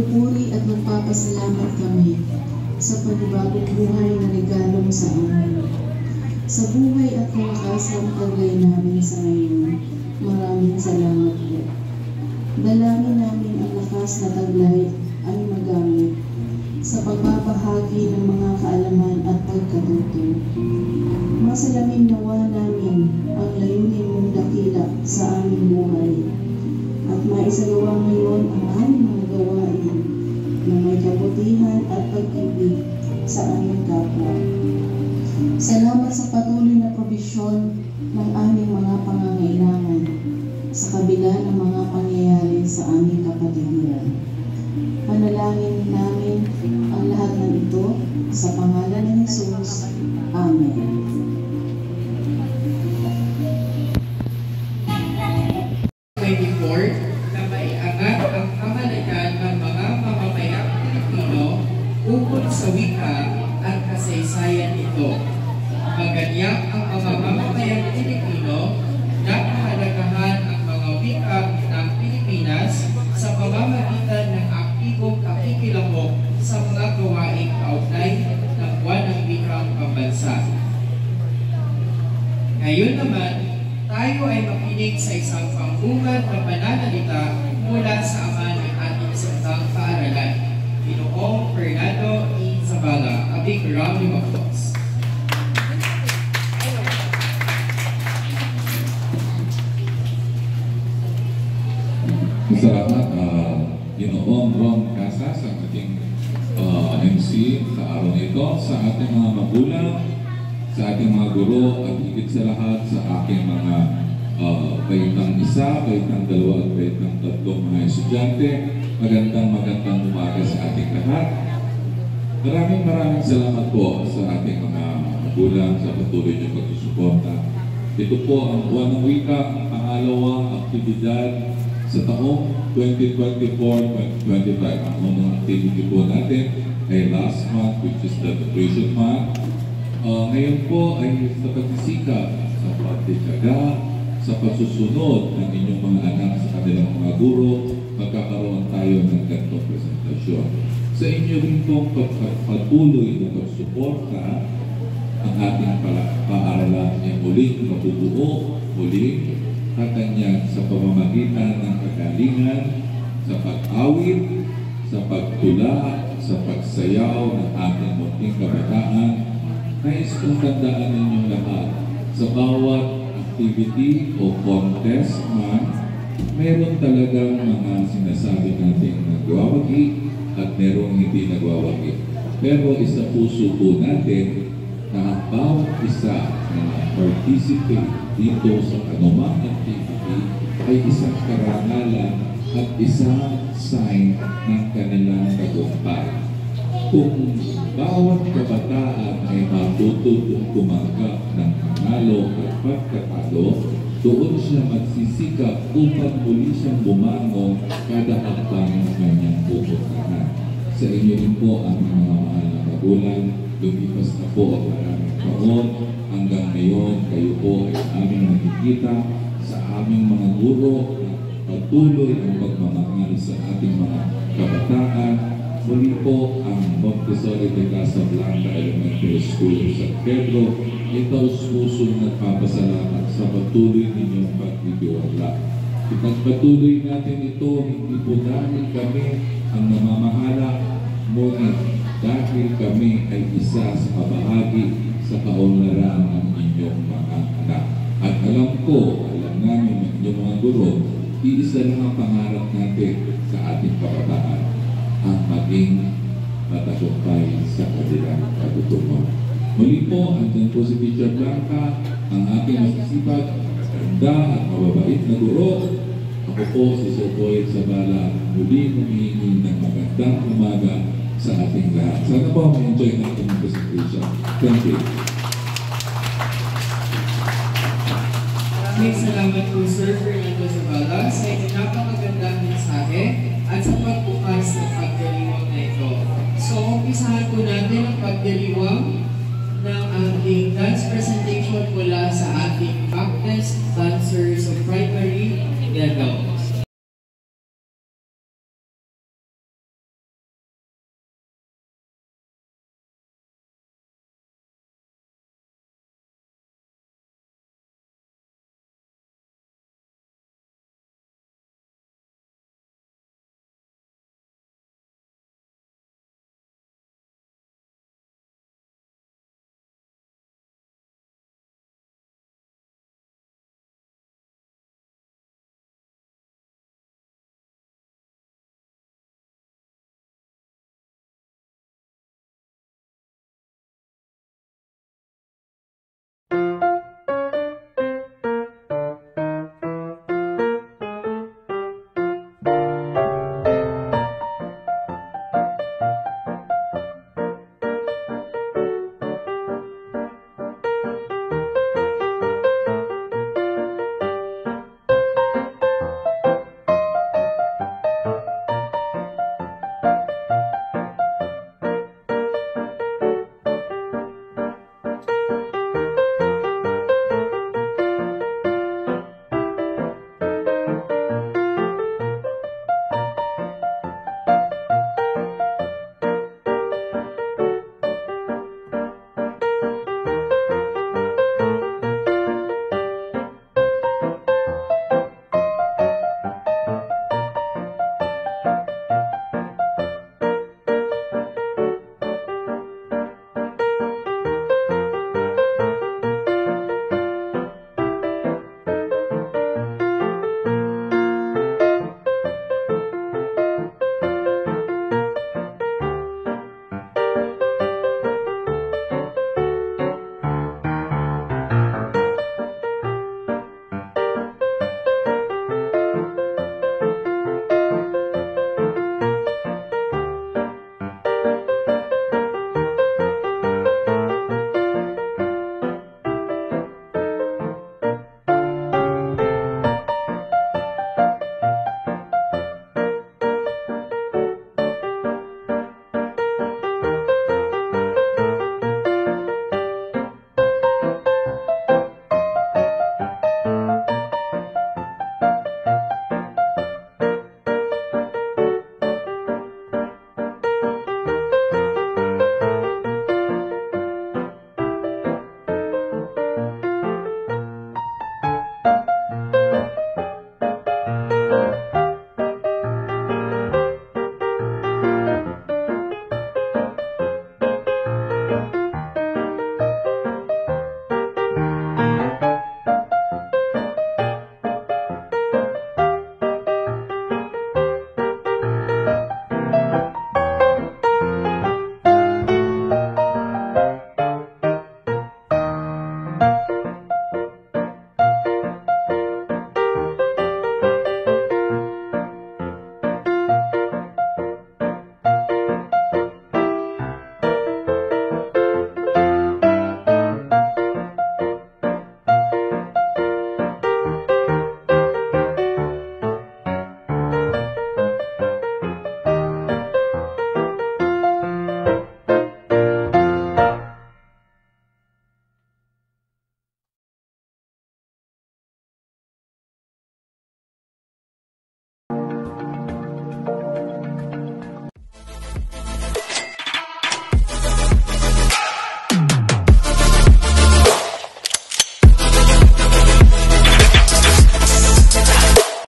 Pinupuri at nagpapasalamat kami sa panibagong buhay na regalo mo sa amin. Sa buhay at kalakasang taglay namin sa ngayon, maraming salamat po. Dalangin namin ang lakas na taglay ay magamit sa pagbabahagi ng mga kaalaman at pagkatuto. Masalamin nawa namin ang layunin mong dakila sa aming buhay at maisagawa ngayon ang aming mga gawain na may kabutihan at pag-ibig sa aming kapwa. Salamat sa patuloy na probisyon ng aming mga pangangailangan sa kabila ng mga pangyayari sa aming kapatiran. Panalangin namin ang lahat ng ito sa pangalan ng Jesus. Amen. Na maiangat ang kamalayan ng mga mamamayang Pilipino ukol sa wika at kasaysayan nito. Maganyak ang mga mamamayang Pilipino na kahalagahan ang mga wika ng Pilipinas sa pamamagitan ng aktibong pakikilahok sa mga gawaing kaugnay ng buwan ng wikang pambansa. Ngayon naman, tayo ay makinig sa isang pambungad na pananalita mula sa ama ng ating salitang paaralan, Ginoong Fernando E. Zavala. A big round of applause. Salamat, Ginoong Ron Casas, ang ating MC sa araw nito, sa ating mga magulang, sa ating mga guro, at higit sa lahat sa aking mga baitang isa, baitang dalawa, at baitang tatlong mga estudyante. Magandang umaga sa ating lahat. Maraming salamat po sa ating mga magulang sa patuloy niyong pagsusuporta. Ito po ang buwan ng wika, ang pangalawang aktibidad sa taong 2024-2025. Ang unang activity po natin ay last month, which is the Nutrition Month. Ngayon po ay sa pagsisikap, sa pagtityaga, sa pagsusunod ng inyong mga anak sa kanilang mga guro, magkakaroon tayo ng ganitong presentasyon. Sa inyo rin pong pagpatuloy na pagsuporta, ang ating paaralan ay muling mabubuo, muling tatanyag sa pamamagitan ng kagalingan, sa pag-awit, sa pagtula, sa pagsayaw ng ating munting kabataan. Nais kong tandaan ninyong lahat, sa bawat activity o contest man, meron talagang mga sinasabi nating nagwawagi at merong hindi nagwawagi. Pero isa puso po natin na ang bawat isa na participate dito sa anumang activity ay isang karangalan at isang sign ng kanilang tagumpay. Kung bawat kabataan ay matututong tumanggap ng panalo at pagkatalo, doon siya magsisikap upang muli siyang bumangon kada hakbang ng kanyang pupuntahan. Sa inyo rin po ang mga mahal na magulang, lumipas na po ang maraming taon. Hanggang ngayon, kayo po ay aming nakikita sa aming mga guro na patuloy ang pagmamahal sa ating mga kabataan. Muli po ang Montessori de Casablanca Elementary School of San Pedro ay taus-pusong nagpapasalamat sa patuloy ninyong pagtitiwala. Ipagpatuloy natin ito, hindi po dahil kami ang namamahala, ngunit dahil kami ay isa sa kabahagi sa kaunlaran ng inyong mga anak. At alam namin ng inyong mga guro, iisa lang ang pangarap natin sa ating kabataan, ang maging matagumpay sa kanilang pagtutungo. Muli po, andyan po si Teacher Blanca, ang aking masisipag, ganda at mababait na guro. Ako po si Sir Boyd Zavala, muli humihingi ng magandang umaga sa ating lahat. Sana po ma-enjoy natin ang presentation. Thank you. Maraming salamat po Sir Fernando Zavala sa inyong napakagandang mensahe at sa pagbukas ng pagdiriwang na ito. So, umpisahan po natin ang pagdiriwang ng ating dance presentation.